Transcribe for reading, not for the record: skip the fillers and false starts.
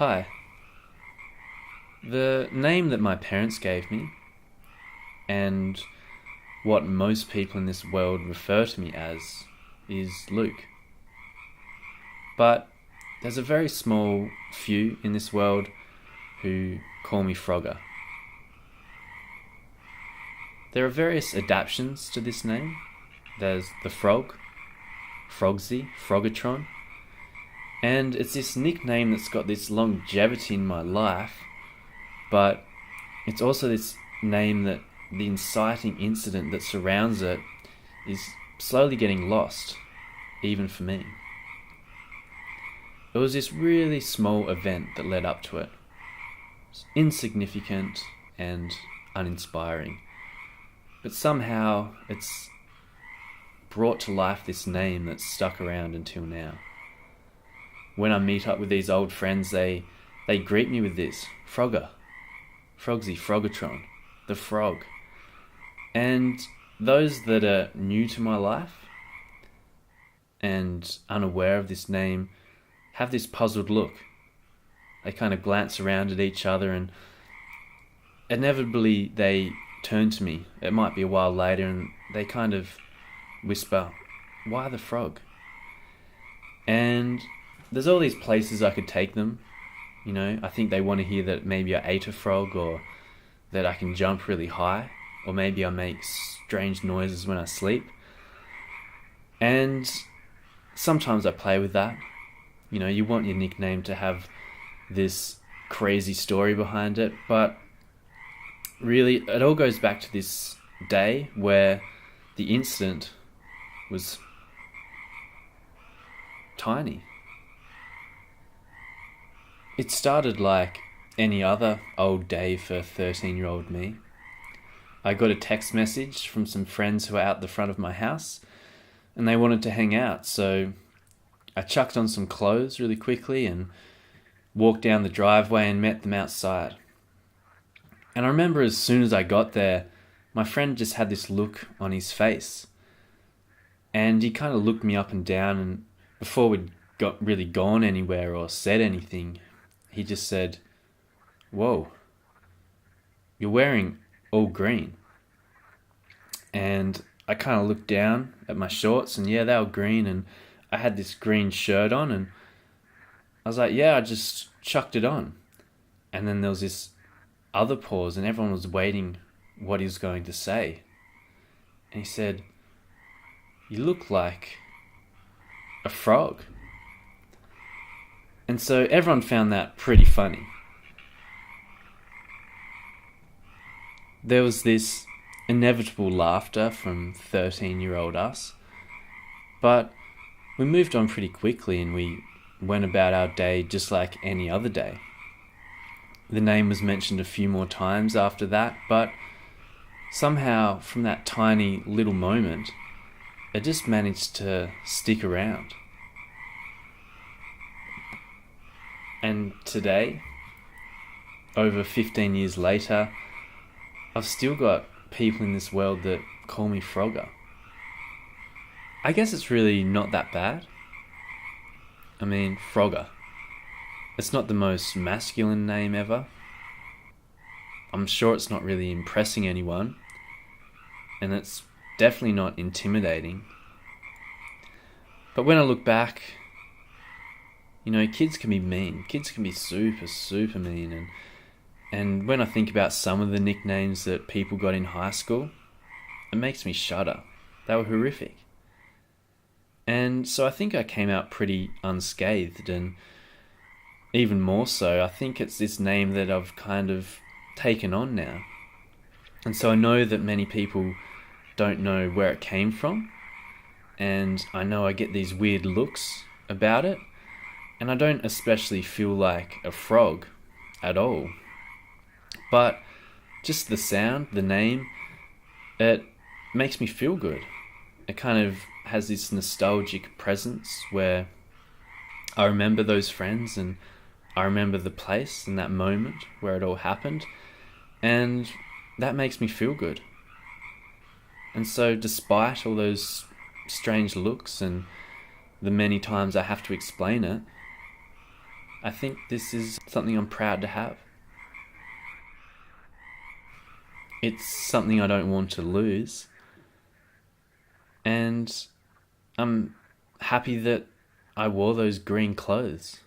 Hi. The name that my parents gave me, and what most people in this world refer to me as, is Luke. But there's a very small few in this world who call me Frogga. There are various adaptations to this name. There's the Frog, Frogsy, Froggatron, and it's this nickname that's got this longevity in my life, but it's also this name that the inciting incident that surrounds it is slowly getting lost, even for me. It was this really small event that led up to it. It's insignificant and uninspiring, but somehow it's brought to life this name that's stuck around until now. When I meet up with these old friends, they greet me with this: Frogga, Frogsy, Froggatron, the Frog. And those that are new to my life and unaware of this name have this puzzled look. They kind of glance around at each other, and inevitably they turn to me. It might be a while later, and they kind of whisper, "Why the frog?" And there's all these places I could take them. I think they want to hear that maybe I ate a frog, or that I can jump really high, or maybe I make strange noises when I sleep. And sometimes I play with that. You want your nickname to have this crazy story behind it, but really it all goes back to this day where the incident was tiny. It started like any other old day for 13-year-old me. I got a text message from some friends who were out the front of my house, and they wanted to hang out, so I chucked on some clothes really quickly and walked down the driveway and met them outside. And I remember as soon as I got there, my friend just had this look on his face, and he kind of looked me up and down, and before we'd got really gone anywhere or said anything, he just said, "Whoa, you're wearing all green." And I kind of looked down at my shorts, and yeah, they were green, and I had this green shirt on, and I was like, yeah, I just chucked it on. And then there was this other pause, and everyone was waiting what he was going to say. And he said, "You look like a frog." And so everyone found that pretty funny. There was this inevitable laughter from 13-year-old us, but we moved on pretty quickly, and we went about our day just like any other day. The name was mentioned a few more times after that, but somehow from that tiny little moment, it just managed to stick around. And today, over 15 years later, I've still got people in this world that call me Frogga. I guess it's really not that bad. I mean, Frogga. It's not the most masculine name ever. I'm sure it's not really impressing anyone. And it's definitely not intimidating. But when I look back, kids can be mean. Kids can be super, super mean. And when I think about some of the nicknames that people got in high school, it makes me shudder. They were horrific. And so I think I came out pretty unscathed, and even more so, I think it's this name that I've kind of taken on now. And so I know that many people don't know where it came from, and I know I get these weird looks about it, and I don't especially feel like a frog at all. But just the sound, the name, it makes me feel good. It kind of has this nostalgic presence where I remember those friends, and I remember the place and that moment where it all happened, and that makes me feel good. And so despite all those strange looks and the many times I have to explain it, I think this is something I'm proud to have. It's something I don't want to lose. And I'm happy that I wore those green clothes.